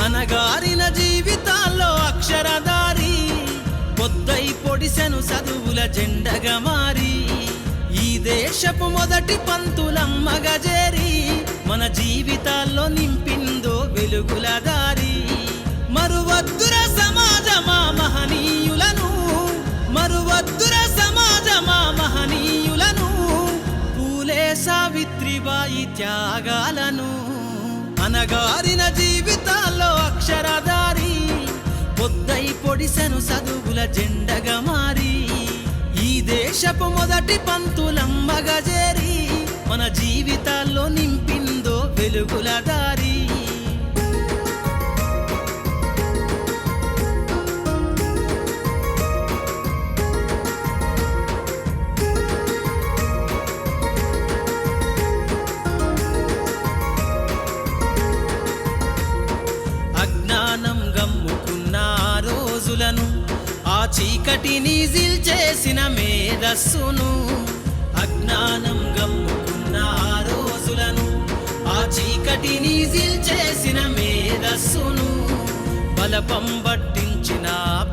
అనగారిన జీవితాల్లో అక్షరధారి పొద్దై పొడిసెను చదువుల జెండగా మారి ఈ దేశపు మొదటి పంతులమ్మగా చేరి మన జీవితాల్లో నింపిందో వెలుగుల దారి. మరువద్దుర సమాజమా మహనీయులను, మరువద్దుర సమాజమా మహనీయులను, పూలే సావిత్రిబాయి త్యాగాలను. అనగారిన జీవితాల్లో అక్షరధారి పొద్దై పొడిసెను చదువుల జెండగా మారి ఈ దేశపు మొదటి పంతులమ్మగా చేరి మన జీవితాల్లో నింపిందో వెలుగుల దారి. అజ్ఞానం గమ్ముకున్న రోజులను, ఆ చీకటిని జిల్చేసిన మేధస్సును. అజ్ఞానం గమ్ముకున్న రోజులను, ఆ చీకటిని జిల్చేసిన మేధస్సును. బలపం పట్టించిన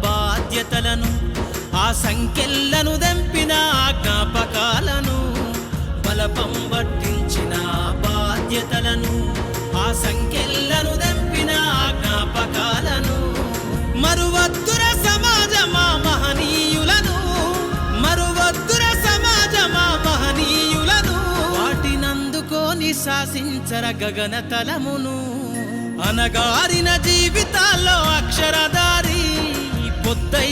బాధ్యతలను, ఆ సంఖ్యలను దెంపిన జ్ఞాపకాలను. బలపం పట్టించిన బాధ్యతలను, ఆ సంఖ్యలను దెంపిన జ్ఞాపకాలను. మరువద్దుర సమాజమా మహనీయులను, మరువద్దుర సమాజమా మహనీయులను, వాటినందుకోని శాసించర గగన తలమును. అనగారిన జీవితాల్లో అక్షరధారి పొద్దై